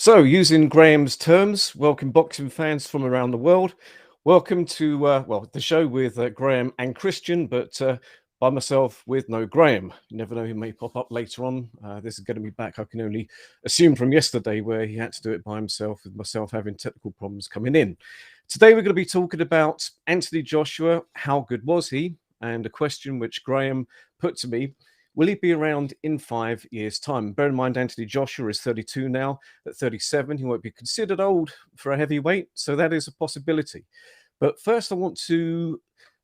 So, using Graham's terms, welcome boxing fans from around the world. Welcome to the show with Graham and Kristian, but by myself with no Graham. You never know, he may pop up later on. This is going to be back, I can only assume, from yesterday, where he had to do it by himself, with myself having technical problems coming in. Today, we're going to be talking about Anthony Joshua. How good was he? And a question which Graham put to me: will he be around in 5 years' time? Bear in mind, Anthony Joshua is 32 now. At 37, he won't be considered old for a heavyweight, so that is a possibility. But first, I want to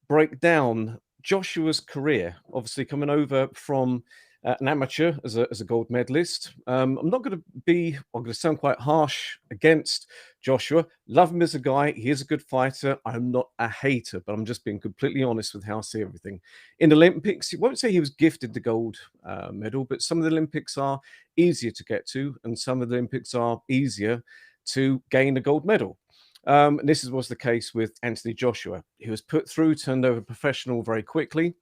break down Joshua's career. Obviously, coming over from an amateur as a gold medalist. I'm going to sound quite harsh against Joshua. Love him as a guy. He is a good fighter. I'm not a hater, but I'm just being completely honest with how I see everything. In the Olympics, you won't say he was gifted the gold medal, but some of the Olympics are easier to get to, and some of the Olympics are easier to gain a gold medal. And this was the case with Anthony Joshua. He was put through, turned over professional very quickly,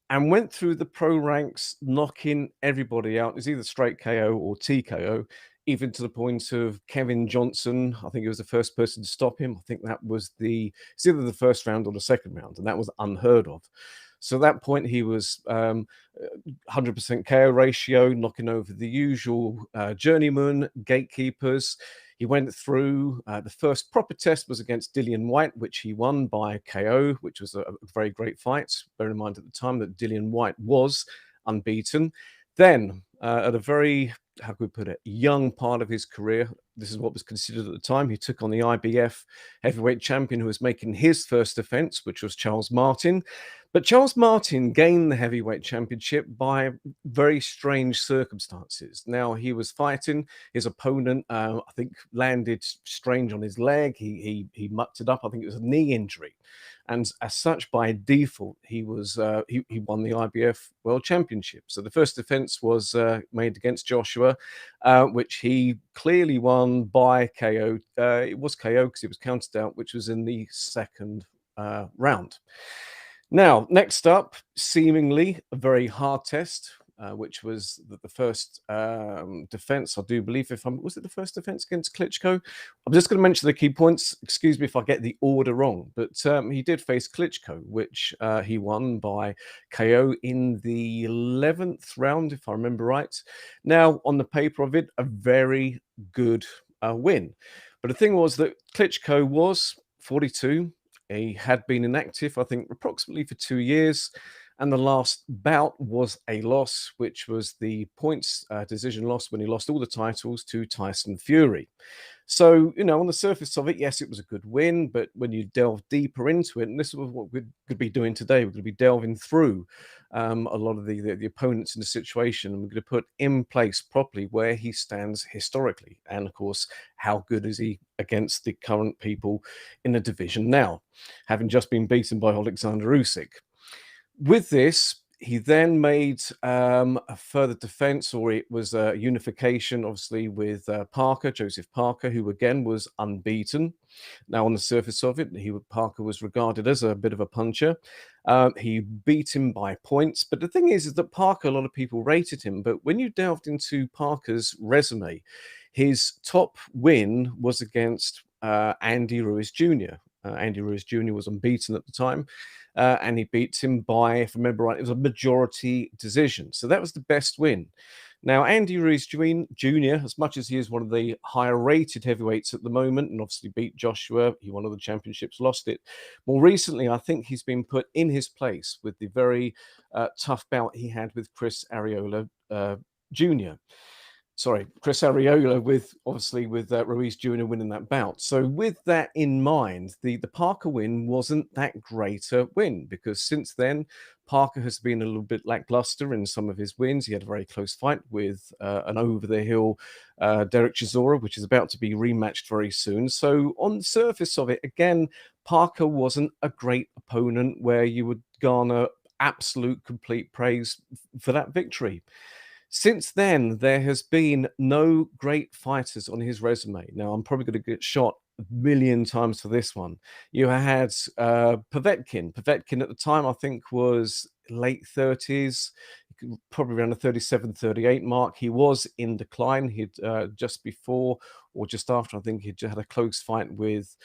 and went through the pro ranks, knocking everybody out. It's either straight KO or TKO, even to the point of Kevin Johnson. I think he was the first person to stop him. I think it's either the first round or the second round, and that was unheard of. So at that point, he was 100% KO ratio, knocking over the usual journeyman, gatekeepers. He went through the first proper test was against Dillian White, which he won by KO, which was a very great fight. Bear in mind at the time that Dillian White was unbeaten. Then at a very, how could we put it, young part of his career, this is what was considered at the time, he took on the IBF heavyweight champion who was making his first defense, which was Charles Martin. But Charles Martin gained the heavyweight championship by very strange circumstances. Now, he was fighting his opponent, I think landed strange on his leg. He mucked it up. I think it was a knee injury. And as such, by default, he won the IBF World Championship. So the first defense was made against Joshua, which he clearly won by KO. It was KO because he was counted out, which was in the second round. Now, next up, seemingly a very hard test, which was the first defense, I do believe. Was it the first defense against Klitschko? I'm just going to mention the key points. Excuse me if I get the order wrong, but he did face Klitschko, which he won by KO in the 11th round, if I remember right. Now, on the paper of it, a very good win. But the thing was that Klitschko was 42. He had been inactive, I think, approximately for 2 years. And the last bout was a loss, which was the points decision loss when he lost all the titles to Tyson Fury. So, on the surface of it, yes, it was a good win. But when you delve deeper into it, and this is what we could be doing today, we're going to be delving through a lot of the opponents in the situation. And we're going to put in place properly where he stands historically. And, of course, how good is he against the current people in the division now, having just been beaten by Alexander Usyk. With this, he then made a further defense, or it was a unification, obviously, with Joseph Parker, who again was unbeaten. Now, on the surface of it, Parker was regarded as a bit of a puncher. He beat him by points. But the thing is that Parker, a lot of people rated him. But when you delved into Parker's resume, his top win was against Andy Ruiz Jr. Andy Ruiz Jr. was unbeaten at the time. And he beat him by, if I remember right, it was a majority decision. So that was the best win. Now, Andy Ruiz Jr., as much as he is one of the higher rated heavyweights at the moment, and obviously beat Joshua, he won all the championships, lost it. More recently, I think he's been put in his place with the very tough bout he had with Chris Arreola Jr. Sorry, Chris Arreola with Ruiz Jr. winning that bout. So with that in mind, the Parker win wasn't that great a win, because since then, Parker has been a little bit lackluster in some of his wins. He had a very close fight with an over-the-hill Derek Chisora, which is about to be rematched very soon. So on the surface of it, again, Parker wasn't a great opponent where you would garner absolute complete praise for that victory. Since then, there has been no great fighters on his resume. Now, I'm probably going to get shot a million times for this one. You had Povetkin. Povetkin at the time, I think, was late 30s. He probably around the 37, 38 mark. He was in decline. He'd just before or just after, I think he'd had a close fight with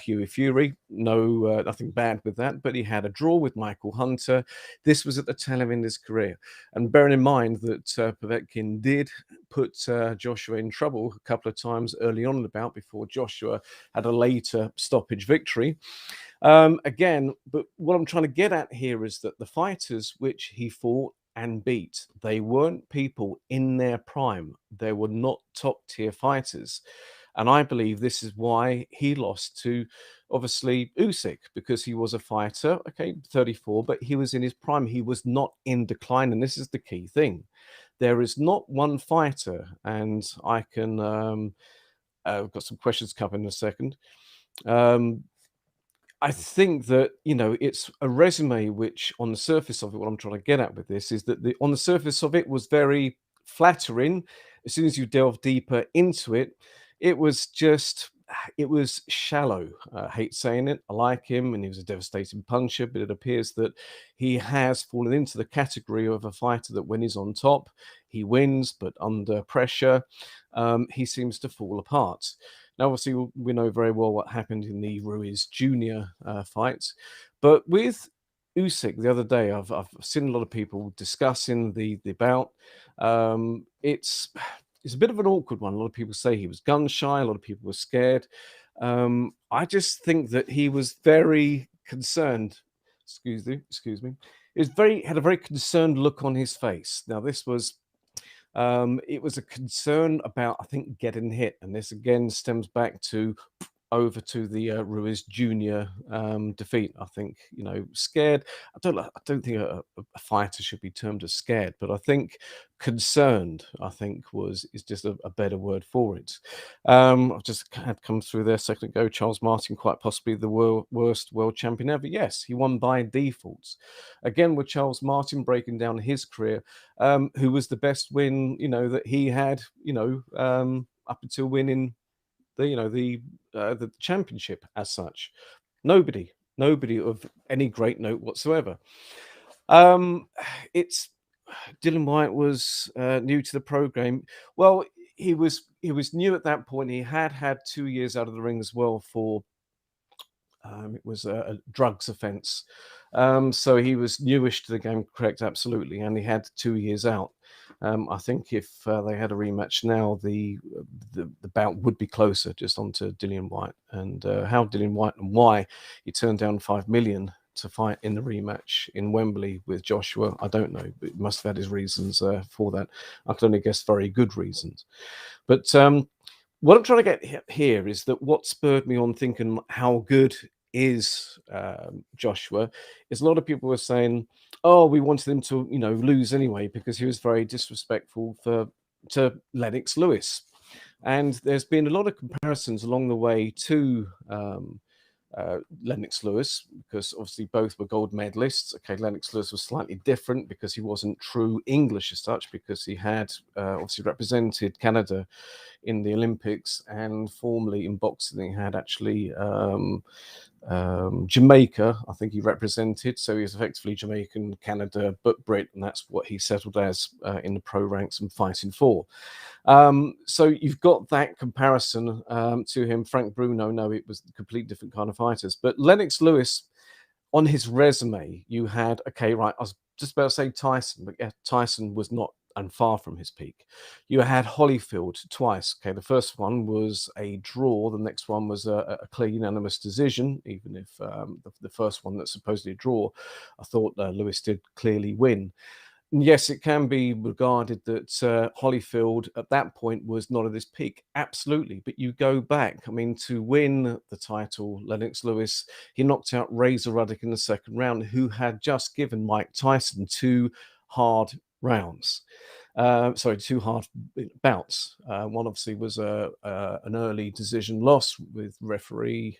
Huey Fury. No, nothing bad with that, but he had a draw with Michael Hunter. This was at the tail end of his career. And bearing in mind that Povetkin did put Joshua in trouble a couple of times early on in the bout before Joshua had a later stoppage victory. Again, but what I'm trying to get at here is that the fighters which he fought and beat, they weren't people in their prime. They were not top tier fighters. And I believe this is why he lost to, obviously, Usyk, because he was a fighter, okay, 34, but he was in his prime. He was not in decline. And this is the key thing. There is not one fighter, and I can, I've got some questions coming in a second. I think that, it's a resume which, on the surface of it, what I'm trying to get at with this is that on the surface of it was very flattering. As soon as you delve deeper into it, it was just, it was shallow. I hate saying it. I like him, and he was a devastating puncher, but it appears that he has fallen into the category of a fighter that when he's on top, he wins, but under pressure, he seems to fall apart. Now, obviously, we know very well what happened in the Ruiz Jr. Fight, but with Usyk the other day, I've seen a lot of people discussing the bout. It's a bit of an awkward one. A lot of people say he was gun shy. A lot of people were scared. I just think that he was very concerned. Excuse me. Had a very concerned look on his face. Now, this was. It was a concern about, I think, getting hit, and this again stems back to over to the Ruiz Jr. Defeat. I think, scared. I don't think a fighter should be termed as scared, but I think concerned, I think, is just a better word for it. I've just had come through there a second ago. Charles Martin, quite possibly the worst world champion ever. Yes, he won by default. Again, with Charles Martin breaking down his career, who was the best win, that he had, up until winning the championship as such. Nobody of any great note whatsoever. It's Dylan White was new to the program. Well, he was new at that point. He had 2 years out of the ring as well for it was a drugs offence. So he was newish to the game, correct, absolutely, and he had 2 years out. I think if they had a rematch now, the bout would be closer, just onto Dillian White, and how Dillian White and why he turned down 5 million to fight in the rematch in Wembley with Joshua, I don't know, but he must have had his reasons for that. I can only guess very good reasons. But what I'm trying to get here is that what spurred me on thinking how good is Joshua is a lot of people were saying, oh, we wanted him to, lose anyway because he was very disrespectful to Lennox Lewis. And there's been a lot of comparisons along the way to Lennox Lewis, because obviously both were gold medalists. Okay, Lennox Lewis was slightly different because he wasn't true English as such, because he had obviously represented Canada in the Olympics, and formerly in boxing he had actually Jamaica, I think he represented, so he was effectively Jamaican, Canada, but Brit, and that's what he settled as in the pro ranks and fighting for. So you've got that comparison to him. Frank Bruno, no, it was a completely different kind of fighters. But Lennox Lewis, on his resume, you had, okay, right, I was just about to say Tyson, but yeah, Tyson was not and far from his peak. You had Holyfield twice. Okay, the first one was a draw. The next one was a clear unanimous decision, even if the first one that's supposedly a draw, I thought Lewis did clearly win. And yes, it can be regarded that Holyfield at that point was not at his peak. Absolutely. But you go back, I mean, to win the title, Lennox Lewis, he knocked out Razor Ruddock in the second round, who had just given Mike Tyson 2 hard rounds. Sorry, two hard bouts. One obviously was an early decision loss with referee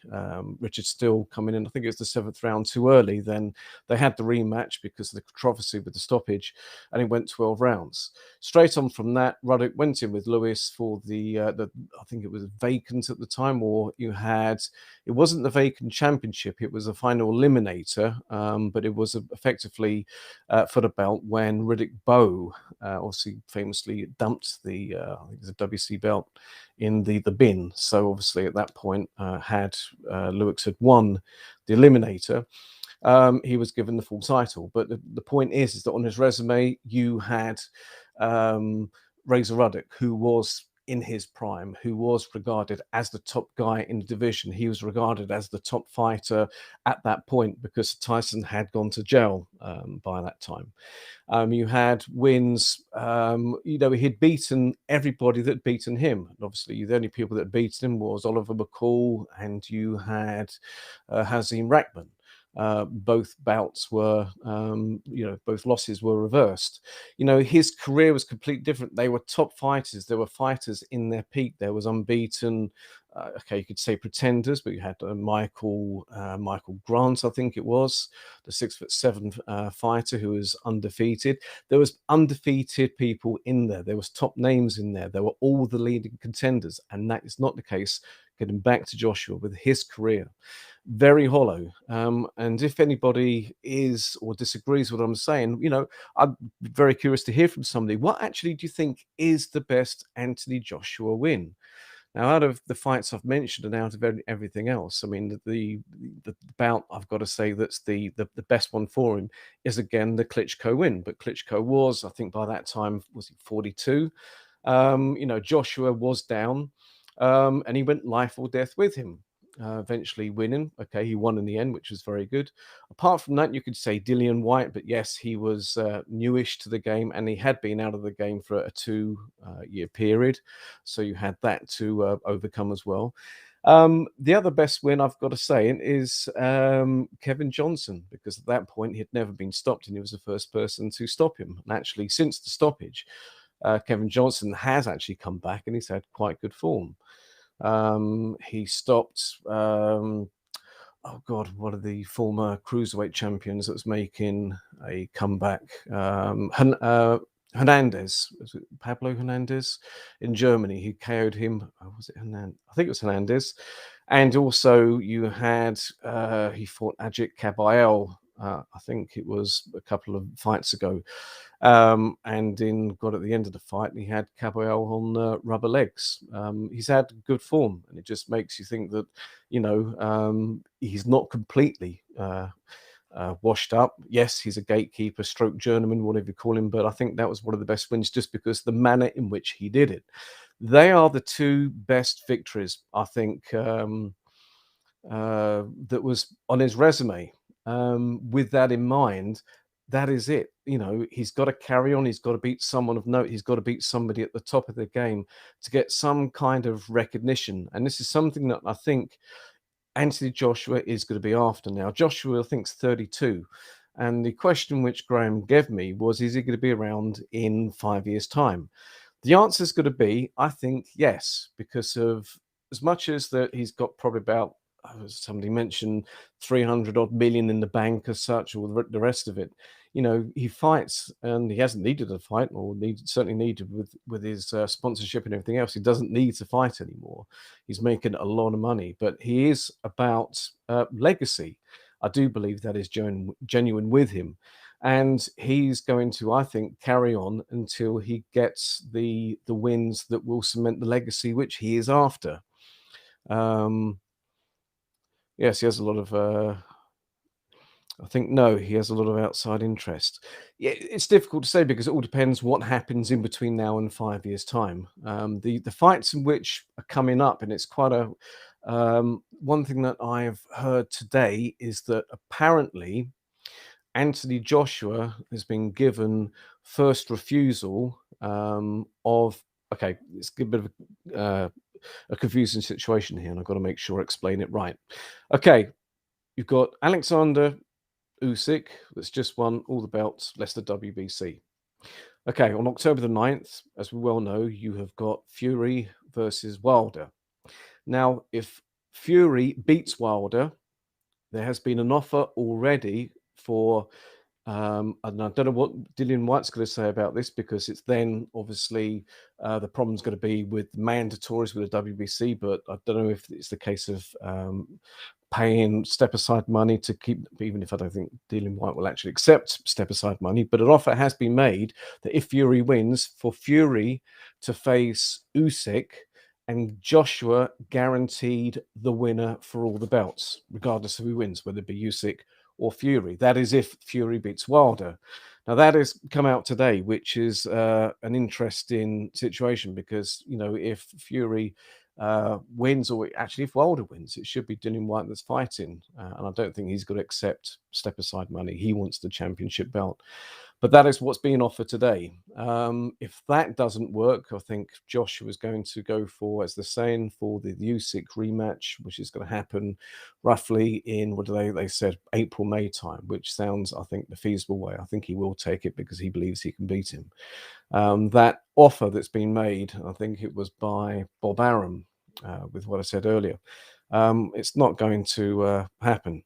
Richard Still coming in. I think it was the seventh round too early. Then they had the rematch because of the controversy with the stoppage, and it went 12 rounds. Straight on from that, Ruddock went in with Lewis for the I think it was vacant at the time, or you had, it wasn't the vacant championship, it was a final eliminator, but it was effectively for the belt when Riddick Bowe obviously famously dumped the I think it was a WC belt in the bin. So obviously at that point, had Lewis had won the eliminator, he was given the full title. But the point is that on his resume, you had Razor Ruddock, who was in his prime, who was regarded as the top guy in the division. He was regarded as the top fighter at that point because Tyson had gone to jail by that time. You had wins, he'd beaten everybody that had beaten him. And obviously, the only people that had beaten him was Oliver McCall, and you had Hazim Rahman. Both bouts were, both losses were reversed. His career was completely different. They were top fighters. There were fighters in their peak. There was unbeaten, you could say pretenders, but you had Michael Grant, I think it was, the 6'7" fighter who was undefeated. There was undefeated people in there. There was top names in there. There were all the leading contenders, and that is not the case getting back to Joshua with his career. Very hollow. And if anybody is or disagrees with what I'm saying, I'm very curious to hear from somebody. What actually do you think is the best Anthony Joshua win? Now, out of the fights I've mentioned and out of everything else, I mean, the bout I've got to say that's the best one for him is again the Klitschko win. But Klitschko was, I think, by that time, was he 42? Joshua was down, and he went life or death with him. Eventually winning. Okay, he won in the end, which was very good. Apart from that, you could say Dillian White, but yes, he was newish to the game, and he had been out of the game for a 2-year period. So you had that to overcome as well. The other best win I've got to say is Kevin Johnson, because at that point he had never been stopped, and he was the first person to stop him. And actually, since the stoppage, Kevin Johnson has actually come back, and he's had quite good form. He stopped, oh God, what are the former cruiserweight champions that was making a comeback? Hernandez, was it Pablo Hernandez in Germany? He KO'd him. Was it Hernandez? I think it was Hernandez. And also you had, he fought Ajit Kabayel. I think it was a couple of fights ago. And at the end of the fight, he had Caballero on rubber legs. He's had good form, and it just makes you think that, he's not completely washed up. Yes, he's a gatekeeper, stroke journeyman, whatever you call him, but I think that was one of the best wins just because the manner in which he did it. They are the two best victories, I think, that was on his resume. With that in mind, that is it. He's got to carry on. He's got to beat someone of note. He's got to beat somebody at the top of the game to get some kind of recognition. And this is something that I think Anthony Joshua is going to be after now. Joshua, I think, is 32. And the question which Graham gave me was, is he going to be around in 5 years' time? The answer is going to be, I think, yes, because of as much as that he's got probably about, as somebody mentioned, 300 odd million in the bank as such, or the rest of it. He fights, and he hasn't needed a fight, or certainly needed with his sponsorship and everything else. He doesn't need to fight anymore. He's making a lot of money, but he is about legacy. I do believe that is genuine with him. And he's going to, I think, carry on until he gets the wins that will cement the legacy which he is after. Yes, he has a lot of, I think, no, he has a lot of outside interest. Yeah, it's difficult to say because it all depends what happens in between now and 5 years' time. The fights in which are coming up, and it's quite a, one thing that I've heard today is that apparently Anthony Joshua has been given first refusal of, okay, it's a bit of a confusing situation here, and I've got to make sure I explain it right. Okay, you've got Alexander Usyk that's just won all the belts, less the WBC. Okay, on October the 9th, as we well know, you have got Fury versus Wilder. Now, if Fury beats Wilder, there has been an offer already for, and I don't know what Dillian White's going to say about this, because it's then obviously the problem's going to be with mandatories with the WBC, but I don't know if it's the case of paying step aside money to keep, even if I don't think Dillian White will actually accept step aside money, but an offer has been made that if Fury wins, for Fury to face Usyk, and Joshua guaranteed the winner for all the belts, regardless of who wins, whether it be Usyk or Fury. That is if Fury beats Wilder. Now that has come out today, which is an interesting situation, because if Fury wins, or actually if Wilder wins, it should be Dillian White that's fighting, and I don't think he's going to accept step aside money. He wants the championship belt. But that is what's being offered today. If that doesn't work, I think Joshua is going to go for, as they're saying, for the Usyk rematch, which is going to happen roughly in, what do they said, April, May time, which sounds, I think, the feasible way. I think he will take it because he believes he can beat him. That offer that's been made, I think it was by Bob Arum, with what I said earlier, it's not going to happen.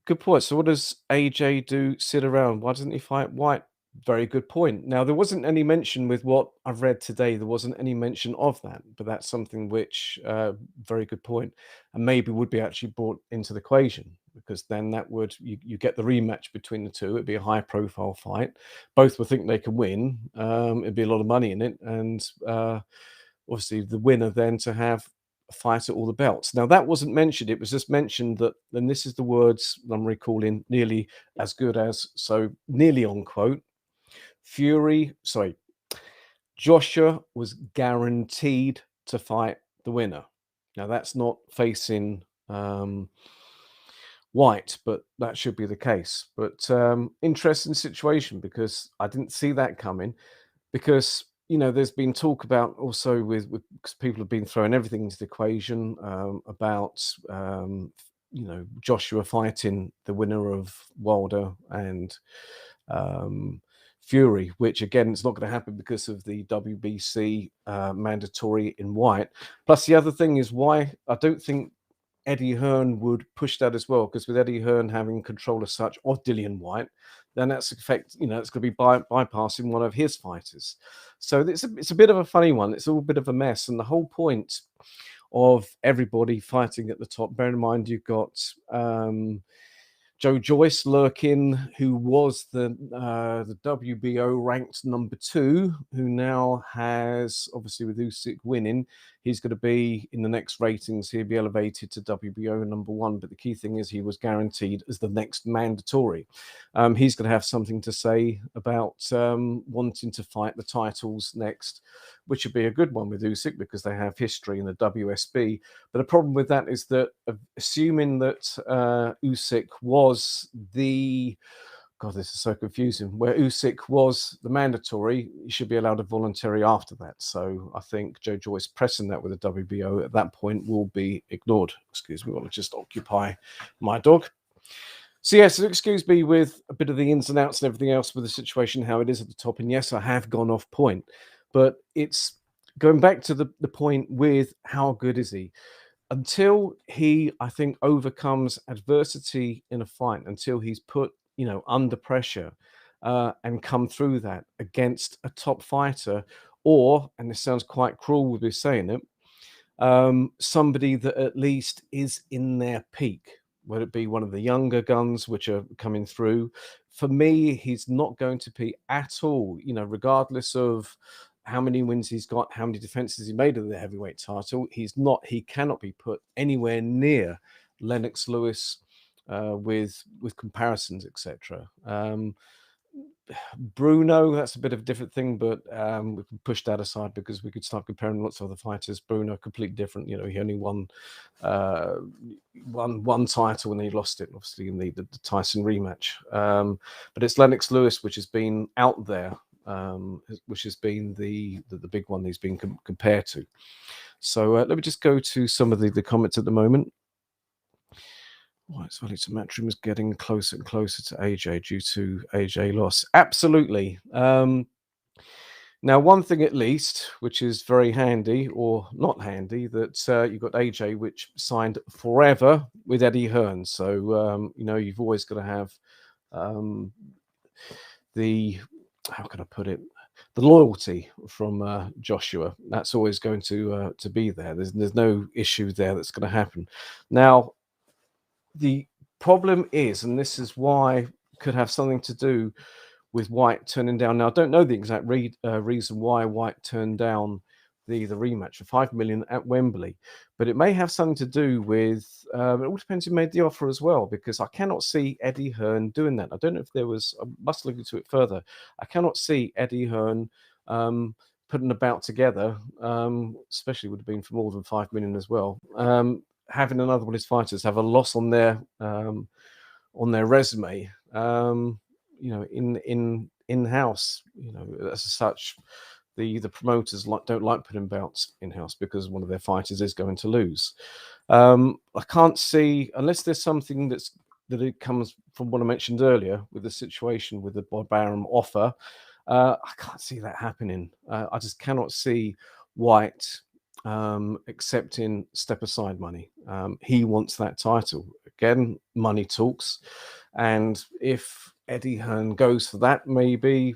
Good point. So what does AJ do? Sit around? Why doesn't he fight White? Very good point. Now, there wasn't any mention with what I've read today. There wasn't any mention of that, but that's something which, very good point, and maybe would be actually brought into the equation, because then that would, you get the rematch between the two. It'd be a high profile fight. Both would think they can win. It'd be a lot of money in it, and obviously the winner then to have a fight at all the belts. Now that wasn't mentioned. It was just mentioned that, and this is the words I'm recalling, nearly as good as, so nearly on quote, Joshua was guaranteed to fight the winner. Now that's not facing White, but that should be the case. But interesting situation, because I didn't see that coming, because there's been talk about also with because people have been throwing everything into the equation, about Joshua fighting the winner of Wilder and Fury, which again it's not going to happen because of the WBC mandatory in White. Plus the other thing is why I don't think Eddie Hearn would push that as well, because with Eddie Hearn having control as such of Dillian White, then that's it's going to be bypassing one of his fighters. So it's a bit of a funny one. It's all a bit of a mess, and the whole point of everybody fighting at the top. Bear in mind, you've got Joe Joyce lurking, who was the WBO ranked #2, who now has, obviously with Usyk winning, he's going to be in the next ratings. He'll be elevated to WBO #1. But the key thing is he was guaranteed as the next mandatory. He's going to have something to say about wanting to fight the titles next, which would be a good one with Usyk because they have history in the WSB. But the problem with that is that, assuming that Usyk was the, God, this is so confusing, where Usyk was the mandatory, he should be allowed a voluntary after that. So I think Joe Joyce pressing that with the WBO at that point will be ignored. Excuse me, I want to just occupy my dog. So yes, excuse me with a bit of the ins and outs and everything else with the situation, how it is at the top. And yes, I have gone off point, but it's going back to the point with how good is he? Until he, I think, overcomes adversity in a fight, until he's put, under pressure and come through that against a top fighter, or, and this sounds quite cruel with me saying it, somebody that at least is in their peak, whether it be one of the younger guns which are coming through. For me, he's not going to be at all, regardless of how many wins he's got, how many defenses he made of the heavyweight title. He cannot be put anywhere near Lennox Lewis with comparisons, etc. Bruno, that's a bit of a different thing, but we can push that aside because we could start comparing lots of other fighters. Bruno, completely different. He only won one title and he lost it, obviously, in the Tyson rematch. But it's Lennox Lewis, which has been out there, which has been the big one he's been compared to. So let me just go to some of the comments at the moment. White Solid Matchroom is getting closer and closer to AJ due to AJ loss. Absolutely. Now, one thing at least, which is very handy or not handy, that you've got AJ, which signed forever with Eddie Hearn. So, you've always got to have um, the, how can I put it, the loyalty from Joshua. That's always going to be there. There's no issue there that's going to happen. Now, the problem is, and this is why could have something to do with White turning down. Now, I don't know the exact reason why White turned down the rematch for 5 million at Wembley, but it may have something to do with. It all depends who made the offer as well, because I cannot see Eddie Hearn doing that. I don't know if there was. I must look into it further. I cannot see Eddie Hearn putting a bout together, especially would have been for more than 5 million as well. Having another one of his fighters have a loss on their resume. In house, as such, the promoters don't like putting bouts in house because one of their fighters is going to lose. I can't see, unless there's something that it comes from what I mentioned earlier with the situation with the Bob Arum offer. I can't see that happening. I just cannot see White accepting step aside money. He wants that title. Again, money talks. And if Eddie Hearn goes for that, maybe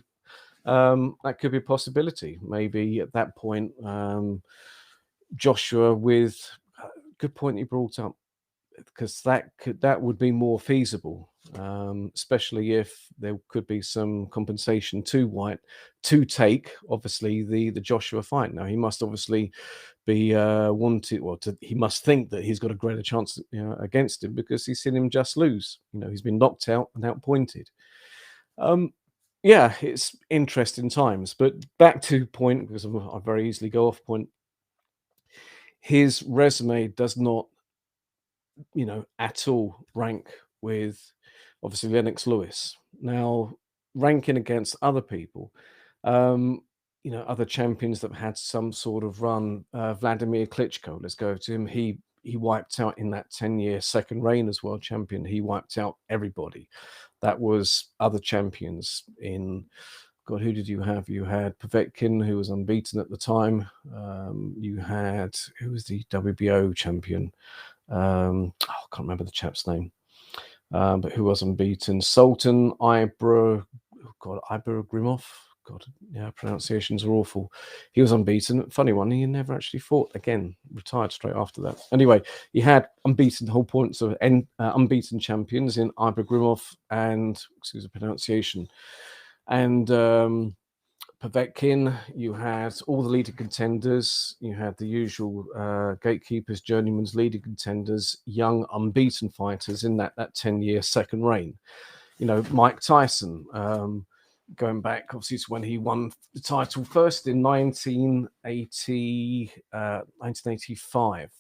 that could be a possibility. Maybe at that point, Joshua with good point you brought up, because that would be more feasible, especially if there could be some compensation to White to take obviously the Joshua fight. Now he must obviously be wanted, or he must think that he's got a greater chance against him, because he's seen him just lose. He's been knocked out and outpointed. Yeah, it's interesting times. But back to point, because I very easily go off point. His resume does not at all rank with obviously Lennox Lewis. Now, ranking against other people, other champions that had some sort of run, Vladimir Klitschko, let's go to him. He wiped out in that 10-year second reign as world champion. He wiped out everybody. That was other champions in. God, who did you have? You had Povetkin, who was unbeaten at the time. You had, who was the WBO champion? I can't remember the chap's name, but who was unbeaten? Sultan Ibragimov. God, yeah, pronunciations are awful. He was unbeaten. Funny one, he never actually fought again. Retired straight after that. Anyway, he had unbeaten, the whole point of unbeaten champions in Ibragimov and, excuse the pronunciation, and Povetkin. You had all the leading contenders. You had the usual gatekeepers, journeyman's leading contenders, young unbeaten fighters in that 10-year second reign. Mike Tyson, going back obviously to when he won the title first in 1985.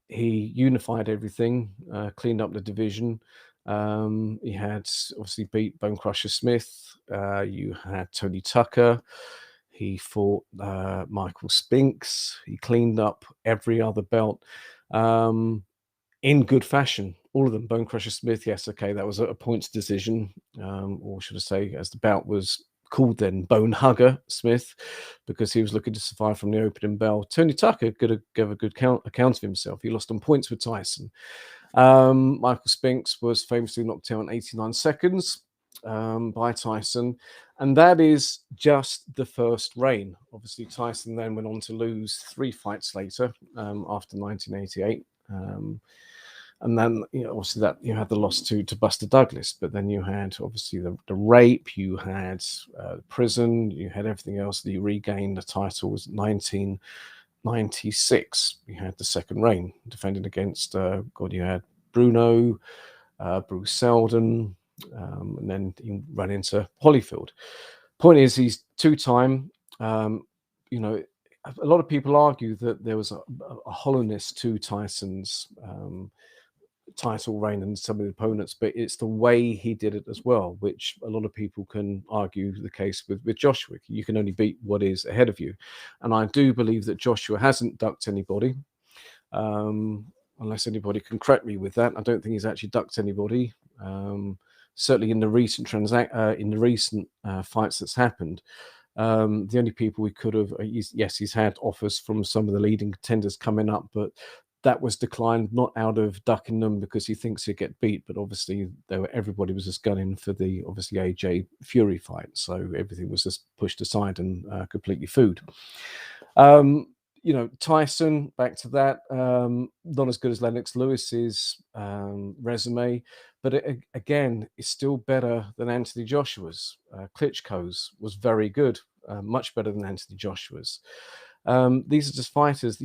He unified everything, cleaned up the division. He had obviously beat Bone Crusher Smith. You had Tony Tucker. He fought Michael Spinks. He cleaned up every other belt in good fashion. All of them. Bone Crusher Smith, yes, okay, that was a points decision, or should I say, as the bout was called then, Bone Hugger Smith, because he was looking to survive from the opening bell. Tony Tucker could have given a good account of himself. He lost on points with Tyson. Michael Spinks was famously knocked out in 89 seconds by Tyson, and that is just the first reign. Obviously, Tyson then went on to lose 3 fights later after 1988. And then, obviously that you had the loss to Buster Douglas, but then you had obviously the rape, you had prison, you had everything else. That you regained the title was 1996. You had the second reign defending against you had Bruno, Bruce Seldon, and then you run into Holyfield. Point is, he's 2-time. A lot of people argue that there was a hollowness to Tyson's title reign and some of the opponents, but it's the way he did it as well, which a lot of people can argue the case with Joshua. You can only beat what is ahead of you, and I do believe that Joshua hasn't ducked anybody. unless anybody can correct me with that. I don't think he's actually ducked anybody. Certainly in the recent fights that's happened. The only people we could have, he's had offers from some of the leading contenders coming up, but that was declined, not out of ducking them because he thinks he'll get beat, but obviously everybody was just gunning for the obviously AJ Fury fight, so everything was just pushed aside and completely food. Tyson, back to that, not as good as Lennox Lewis's resume, but again, it's still better than Anthony Joshua's. Klitschko's was very good, much better than Anthony Joshua's. These are just fighters,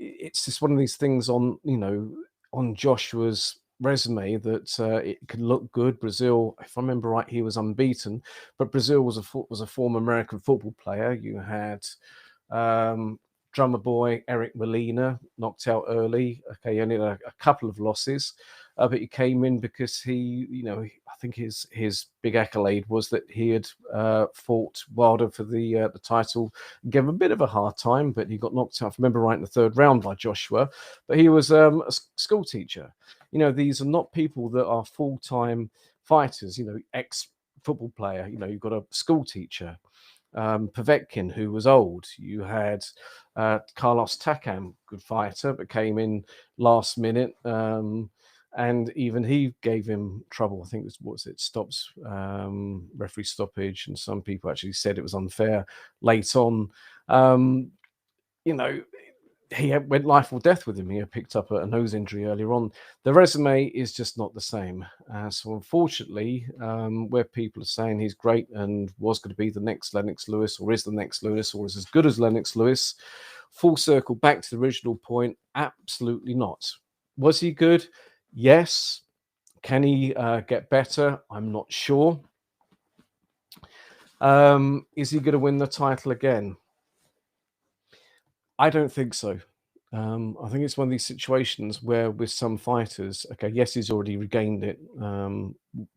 it's just one of these things on Joshua's resume that it can look good. Brazil, if I remember right, he was unbeaten, but Brazil was a former American football player. You had drummer boy Eric Molina knocked out early. Okay, he only had a couple of losses, but he came in because I think his big accolade was that he had fought Wilder for the title, gave him a bit of a hard time, but he got knocked out, if I remember right, in the third round by Joshua. But he was a school teacher. These are not people that are full-time fighters. Ex-football player. You've got a school teacher. Povetkin, who was old. You had Carlos Takam, good fighter, but came in last minute, and even he gave him trouble. I think it was stops, referee stoppage, and some people actually said it was unfair late on. He went life or death with him. He had picked up a nose injury earlier on. The resume is just not the same. So unfortunately, where people are saying he's great and was going to be the next Lennox Lewis, or is the next Lewis, or is as good as Lennox Lewis, full circle back to the original point, absolutely not. Was he good? Yes. Can he get better? I'm not sure. Is he going to win the title again? I don't think so. I think it's one of these situations where with some fighters, okay, yes, he's already regained it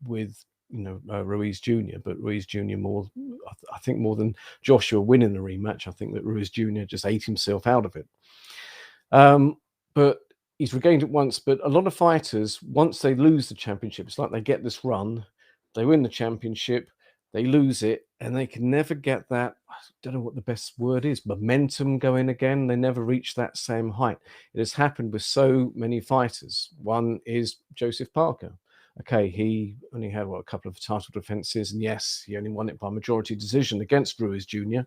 with Ruiz Jr., but Ruiz Jr. I think more than Joshua winning the rematch. I think that Ruiz Jr. just ate himself out of it. But he's regained it once. But a lot of fighters, once they lose the championship, it's like they get this run, they win the championship, they lose it, and they can never get that, I don't know what the best word is, momentum going again. They never reach that same height. It has happened with so many fighters. One is Joseph Parker. Okay, he only had a couple of title defenses, and yes, he only won it by majority decision against Ruiz Jr.,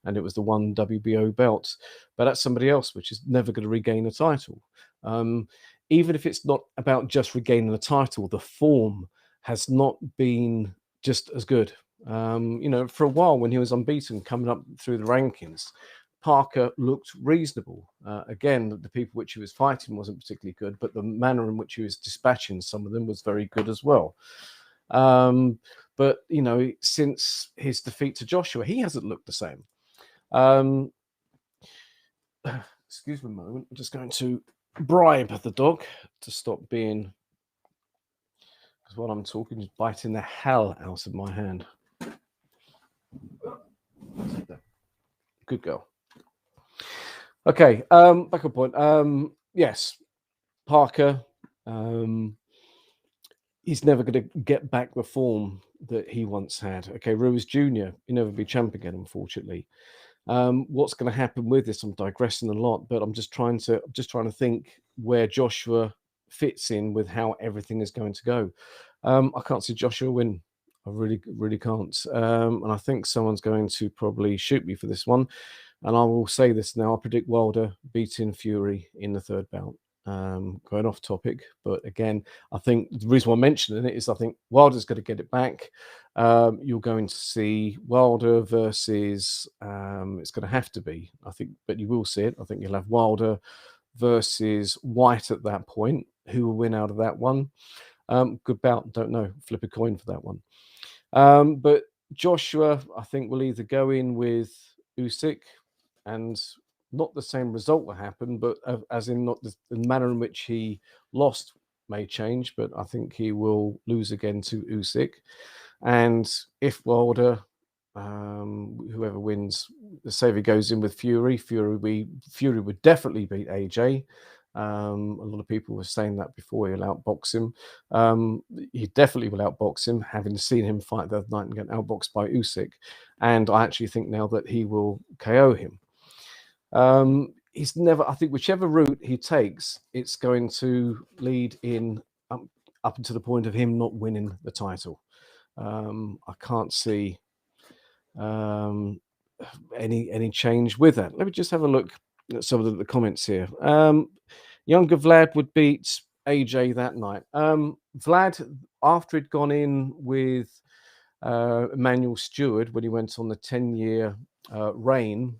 and it was the one WBO belt. But that's somebody else, which is never going to regain a title. Even if it's not about just regaining the title, the form has not been just as good. For a while when he was unbeaten coming up through the rankings, Parker looked reasonable. Again, the people which he was fighting wasn't particularly good, but the manner in which he was dispatching some of them was very good as well. But since his defeat to Joshua, he hasn't looked the same. Excuse me a moment. I'm just going to bribe the dog to stop being, because while I'm talking, he's biting the hell out of my hand. Good girl. Okay, back on point. Yes, Parker, he's never going to get back the form that he once had. Okay, Ruiz Jr., he'll never be champ again, unfortunately. What's going to happen with this? I'm digressing a lot, but I'm just trying to think where Joshua fits in with how everything is going to go. I can't see Joshua win. I really, really can't. And I think someone's going to probably shoot me for this one. And I will say this now. I predict Wilder beating Fury in the third bout. Going off topic, but again, I think the reason why I'm mentioning it is I think Wilder's going to get it back. You're going to see Wilder versus, it's going to have to be, I think, but you will see it. I think you'll have Wilder versus White at that point. Who will win out of that one? Good bout, don't know. Flip a coin for that one. But Joshua, I think, will either go in with Usyk, and not the same result will happen, but as in not the manner in which he lost may change, but I think he will lose again to Usyk. And if Wilder, whoever wins, say if he goes in with Fury would definitely beat AJ. A lot of people were saying that before he'll outbox him. He definitely will outbox him, having seen him fight the other night and get outboxed by Usyk. And I actually think now that he will KO him. He's never, I think, whichever route he takes, it's going to lead in up until the point of him not winning the title. I can't see any change with that. Let me just have a look at some of the comments here. Younger Vlad would beat AJ that night. Vlad, after he'd gone in with Emmanuel Stewart when he went on the 10-year reign,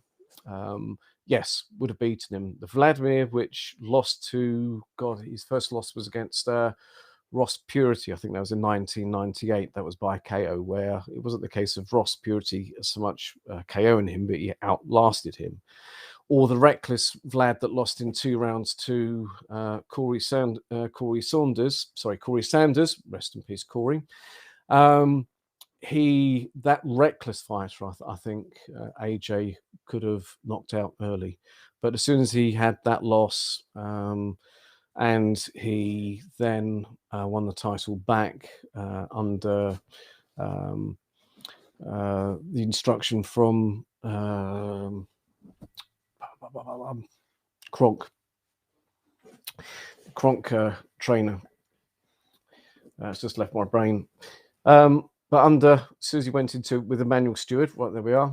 yes, would have beaten him. The Vladimir, which lost to, God, his first loss was against Ross Purity. I think that was in 1998. That was by KO, where it wasn't the case of Ross Purity so much KOing him, but he outlasted him. Or the reckless Vlad that lost in 2 rounds to Corey Sanders. Rest in peace, Corey. That reckless fighter, I think AJ could have knocked out early, but as soon as he had that loss, and he then won the title back under the instruction from Kronk trainer. It's just left my brain. But as soon as he went into with Emmanuel Stewart, right, there we are.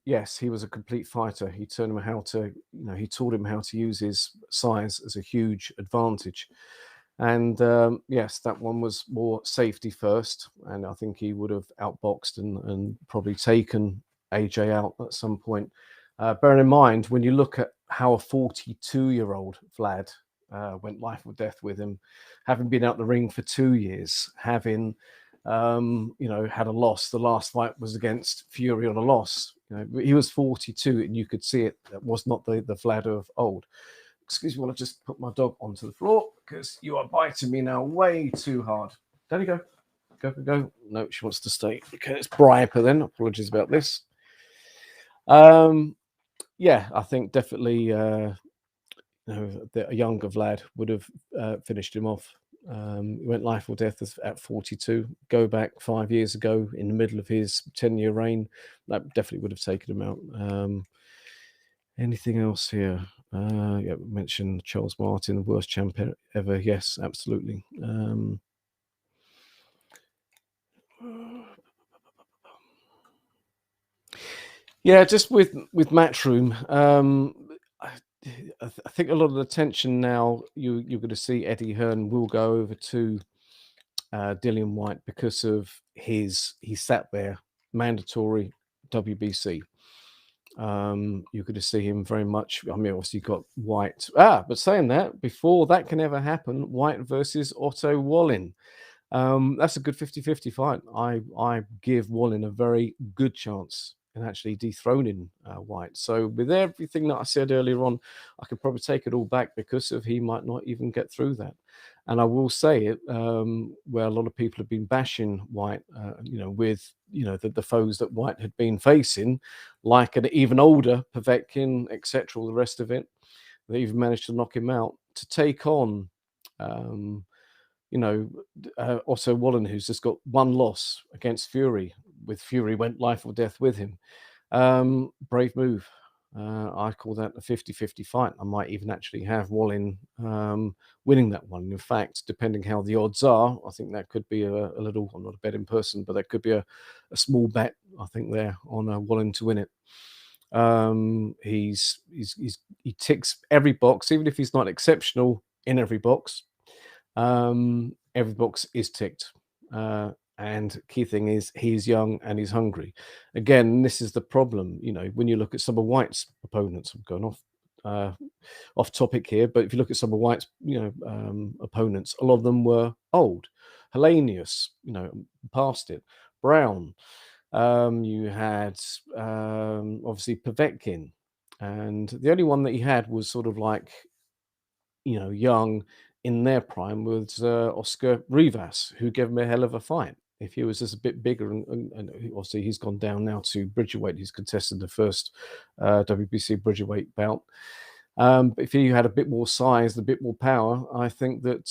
Yes, he was a complete fighter. He turned him how to, he taught him how to use his size as a huge advantage. And yes, that one was more safety first. And I think he would have outboxed and probably taken AJ out at some point. Bearing in mind, when you look at how a 42-year-old Vlad went life or death with him, having been out the ring for 2 years, having had a loss. The last fight was against Fury on a loss. He was 42, and you could see it. That was not the Vlad of old. Excuse me, while I just put my dog onto the floor because you are biting me now way too hard. There you go. Go. No, she wants to stay. Okay, let's bribe her then. Apologies about this. Yeah, I think definitely a younger Vlad would have finished him off. He went life or death at 42. Go back 5 years ago in the middle of his 10-year reign, that definitely would have taken him out. Anything else here? Yeah, we mentioned Charles Martin, the worst champion ever. Yes, absolutely. Yeah, just with Matchroom, I think a lot of the tension now, you're going to see Eddie Hearn will go over to Dillian White because of he sat there, mandatory WBC. You're going to see him very much. I mean, obviously you've got White. But saying that, before that can ever happen, White versus Otto Wallin. That's a good 50-50 fight. I give Wallin a very good chance in actually dethroning White. So with everything that I said earlier on, I could probably take it all back because of he might not even get through that. And I will say it, where a lot of people have been bashing White, with the foes that White had been facing, like an even older Povetkin, etc., all the rest of it. They even managed to knock him out to take on Otto Wallin, who's just got one loss against Fury. With Fury went life or death with him. Brave move. I call that a 50-50 fight. I might even actually have Wallin winning that one. In fact, depending how the odds are, I think that could be a little, I'm not a betting person, but that could be a small bet, I think, there on Wallin to win it. He ticks every box, even if he's not exceptional in every box. Every box is ticked. And key thing is he's young and he's hungry. Again, this is the problem. When you look at some of White's opponents, I'm going off topic here, but if you look at some of White's opponents, a lot of them were old. Hellenius, past it. Brown. You had obviously Povetkin, and the only one that he had was sort of like young in their prime was Oscar Rivas, who gave him a hell of a fight. If he was just a bit bigger, and obviously he's gone down now to Bridgerweight. He's contested the first WBC Bridgerweight bout. But if he had a bit more size, a bit more power, I think that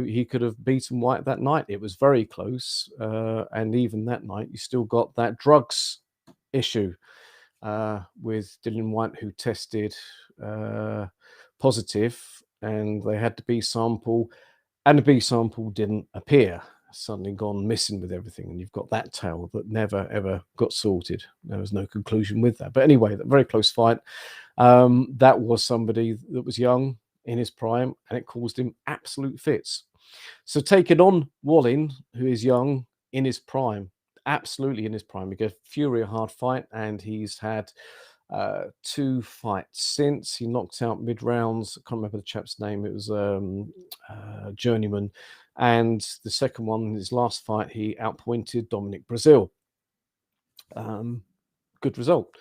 he could have beaten White that night. It was very close, and even that night, you still got that drugs issue with Dillian White, who tested positive, and they had the B sample, and the B sample didn't appear. Suddenly gone missing with everything, and you've got that tale that never ever got sorted. There was no conclusion with that. But anyway, that very close fight. That was somebody that was young in his prime, and it caused him absolute fits. So taking on Wallin, who is young in his prime, absolutely in his prime, he gave Fury a hard fight, and he's had 2 fights since. He knocked out mid rounds. I can't remember the chap's name. It was Journeyman, and the second one, his last fight, he outpointed Dominic Brazil. Good result.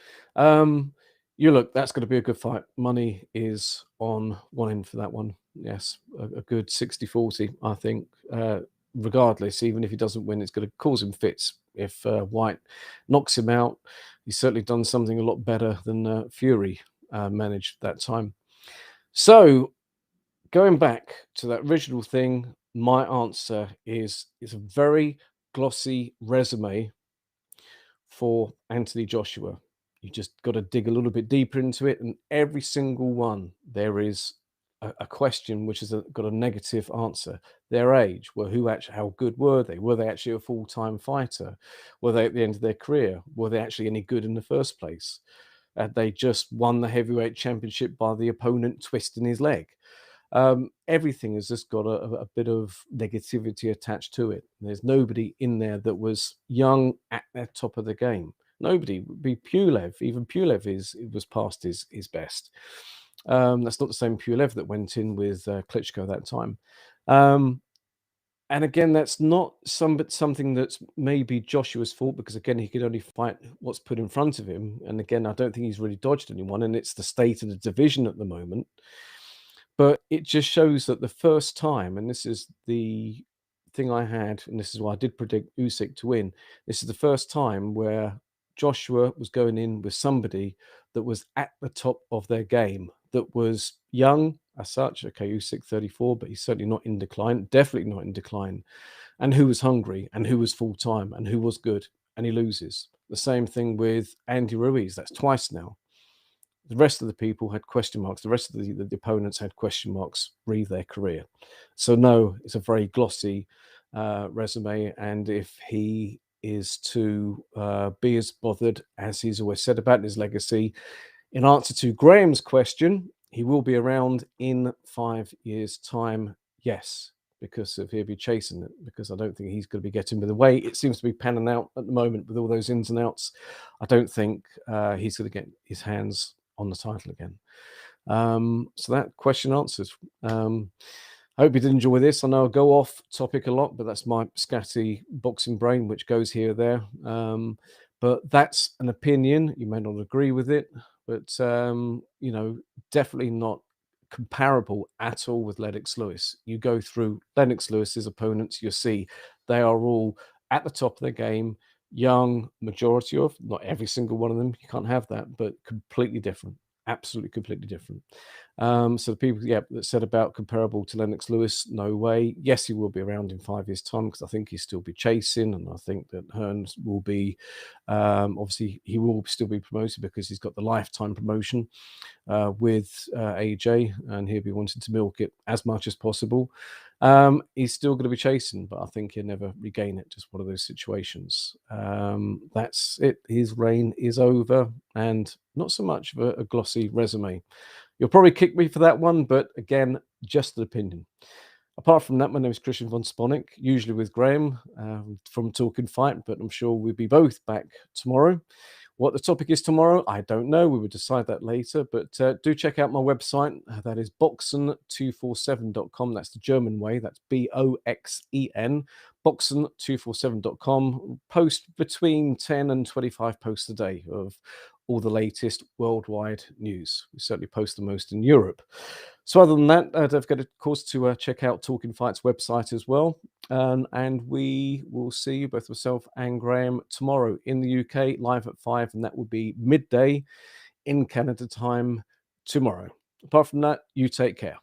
You look, that's going to be a good fight. Money is on one end for that one. Yes, a good 60-40, I think. Regardless, even if he doesn't win, it's going to cause him fits. If White knocks him out, he's certainly done something a lot better than Fury managed that time. So, going back to that original thing, my answer is a very glossy resume for Anthony Joshua. You just got to dig a little bit deeper into it, and every single one there is a question which has got a negative answer. Their age, well, how good were they? Were they actually a full-time fighter? Were they at the end of their career? Were they actually any good in the first place? They just won the heavyweight championship by the opponent twisting his leg. Everything has just got a bit of negativity attached to it. There's nobody in there that was young at the top of the game. Nobody would be Pulev. Even Pulev was past his best. That's not the same Pulev that went in with Klitschko that time. And again, that's not something that's maybe Joshua's fault, because again, he could only fight what's put in front of him. And again, I don't think he's really dodged anyone, and it's the state of the division at the moment. But it just shows that the first time, and this is the thing I had, and this is why I did predict Usyk to win. This is the first time where Joshua was going in with somebody that was at the top of their game, that was young as such. Okay, Usyk 34, but he's certainly not in decline, definitely not in decline, and who was hungry, and who was full time, and who was good, and he loses. The same thing with Andy Ruiz. That's twice now. The rest of the people had question marks. The rest of the opponents had question marks re their career. So no, it's a very glossy resume. And if he is to be as bothered as he's always said about his legacy, in answer to Graham's question, he will be around in 5 years' time. Yes, because he'll be chasing it, because I don't think he's going to be getting with the way it seems to be panning out at the moment with all those ins and outs. I don't think he's going to get his hands on the title again. So that question answered. I hope you did enjoy this. I know I go off topic a lot, but that's my scatty boxing brain, which goes here or there. But that's an opinion. You may not agree with it, but definitely not comparable at all with Lennox Lewis. You go through Lennox Lewis's opponents, you'll see they are all at the top of their game, young, majority of, not every single one of them, you can't have that, but completely different, absolutely completely different. So the people, that said about comparable to Lennox Lewis, no way. Yes, he will be around in 5 years' time, because I think he'll still be chasing, and I think that Hearns will be, obviously, he will still be promoted because he's got the lifetime promotion with AJ, and he'll be wanting to milk it as much as possible. He's still going to be chasing, but I think he'll never regain it. Just one of those situations. That's it. His reign is over, and not so much of a glossy resume. You'll probably kick me for that one, but again, just an opinion. Apart from that, my name is Kristian von Sponik, usually with Graham from Talkin Fight, but I'm sure we'll be both back tomorrow. What the topic is tomorrow, I don't know. We will decide that later, but do check out my website. That is Boxen247.com. That's the German way. That's Boxen, Boxen247.com. Post between 10 and 25 posts a day of all the latest worldwide news. We certainly post the most in Europe. So other than that, don't forget, of course, to check out Talkin Fight's website as well. And we will see you, both myself and Graham, tomorrow in the UK, live at 5, and that will be midday in Canada time tomorrow. Apart from that, you take care.